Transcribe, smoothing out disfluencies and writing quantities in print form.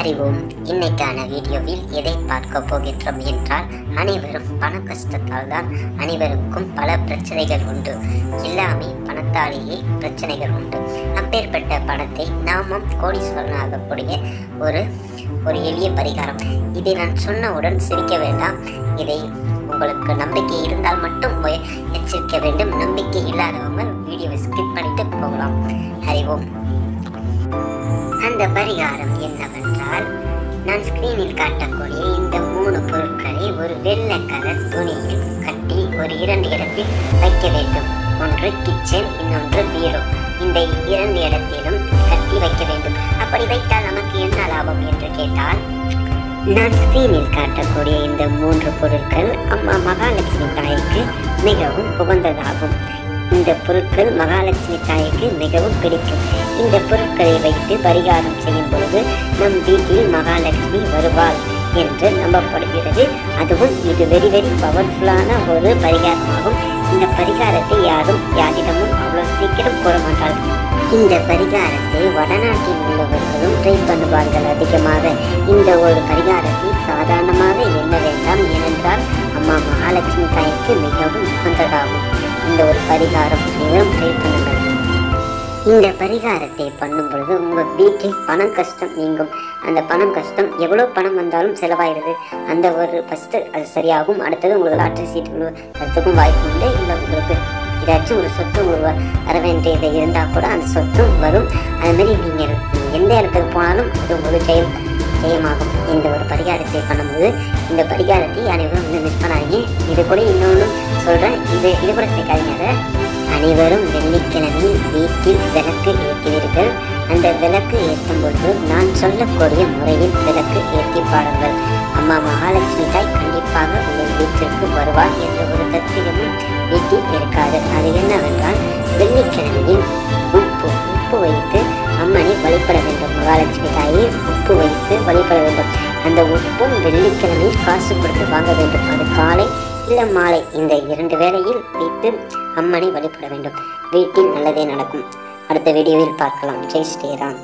அறிவோம். இன்னைக்கான வீடியோவில் எதை பார்க்க போகின்றோம் என்றால், அனைவரும் பண கஷ்டத்தால் தான் அனைவருக்கும் பல பிரச்சனைகள் உண்டு. எல்லாமே பணத்தாலேயே பிரச்சனைகள் உண்டு. அப்பேற்பட்ட பணத்தை நாமும் கோடீஸ்வரனாகக்கூடிய ஒரு எளிய பரிகாரம். இதை நான் சொன்னவுடன் சிரிக்க வேண்டாம். இதை உங்களுக்கு நம்பிக்கை இருந்தால் மட்டும் எச்சரிக்க வேண்டும். நம்பிக்கை இல்லாதவங்க வீடியோவை ஸ்கிப் பண்ணிட்டு போகலாம். அறிவோம். அந்த பரிகாரம் என்னவென்றால், நான் ஸ்கிரீனில் காட்டக்கூடிய இந்த 3 பொருட்களை ஒரு வெள்ளை கலர் துணியில் கட்டி ஒரு 2 இடத்தில் வைக்க வேண்டும். ஒன்று கிச்சன், இன்னொன்று பீரோ. இந்த 2 இடத்திலும் கட்டி வைக்க வேண்டும். அப்படி வைத்தால் நமக்கு என்ன லாபம் என்று கேட்டால், நான் ஸ்கிரீனில் காட்டக்கூடிய இந்த 3 பொருட்கள் அம்மா மகாலட்சுமி தாய்க்கு மிகவும் உகந்ததாகும். இந்த பொருட்கள் மகாலட்சுமி தாய்க்கு மிகவும் பிடிக்கும். இந்த பொருட்களை வைத்து பரிகாரம் செய்யும் பொழுது நம் வீட்டில் மகாலட்சுமி வருவாள் என்று நம்பப்படுகிறது. அதுவும் இது வெரி பவர்ஃபுல்லான ஒரு பரிகாரமாகும். இந்த பரிகாரத்தை யாரிடமும் அவ்வளவு சீக்கிரம் கூற மாட்டார்கள். இந்த பரிகாரத்தை வடநாட்டில் உள்ளவர்களும் ட்ரை பண்ணுவார்கள் அதிகமாக. இந்த ஒரு பரிகாரத்தை சாதாரணமாக எண்ண வேண்டாம். ஏனென்றால் அம்மா மகாலட்சுமி தாய்க்கு மிகவும் உகந்ததாகும் இந்த ஒரு பரிகாரம். நீங்களும் ட்ரை பண்ணுங்கள். இந்த பரிகாரத்தை பண்ணும் பொழுது உங்கள் வீட்டில் பணம் கஷ்டம் நீங்கும். அந்த பணம் கஷ்டம் எவ்வளோ பணம் வந்தாலும் செலவாயிடுது. அந்த ஒரு ஃபஸ்ட்டு அது சரியாகும். அடுத்தது உங்களுக்கு லாட்டரி சீட்டு வரத்துக்கும் வாய்ப்பு உண்டு. இல்லை உங்களுக்கு ஏதாச்சும் ஒரு சொத்து உங்களுக்கு வர வேண்டியது இருந்தால் கூட அந்த சொத்தும் வரும். அதுமாரி நீங்கள் எந்த இடத்துக்கு போனாலும் அது உங்களுக்கு ஜெயமாகும். இந்த ஒரு பரிகாரத்தை பண்ணும்போது இந்த பரிகாரத்தை அனைவரும் மிஸ் பண்ணாதீங்க. இது கூட இன்னொன்று சொல்கிறேன், இது கூட சேர்க்காதீங்க. அனைவரும் வெள்ளிக்கிழமையில் வீட்டில் விளக்கு ஏற்றுவீர்கள். அந்த விளக்கு ஏற்றும் பொழுது நான் சொல்லக்கூடிய முறையில் விளக்கு ஏற்றி பாருங்கள். அம்மா மகாலட்சுமி தாய் கண்டிப்பாக உங்கள் வீட்டிற்கு வருவார் என்ற ஒரு தத்துவமும் வீட்டில் இருக்காது. அது என்னவென்றால், வெள்ளிக்கிழமையில் உப்பு வைத்து அம்மனை வழிபட வேண்டும். மகாலட்சுமி தாயை உப்பு வைத்து வழிபட வேண்டும். அந்த உப்பும் வெள்ளிக்கிழமையில் காசு கொடுத்து வாங்க வேண்டும். அது காலை இல்லை மாலை, இந்த 2 வேளையில் வைத்து அம்மனை வழிபட வேண்டும். வீட்டில் நல்லதே நடக்கும். அடுத்த வீடியோவில் பார்க்கலாம். ஜெய் ஸ்ரீராம்.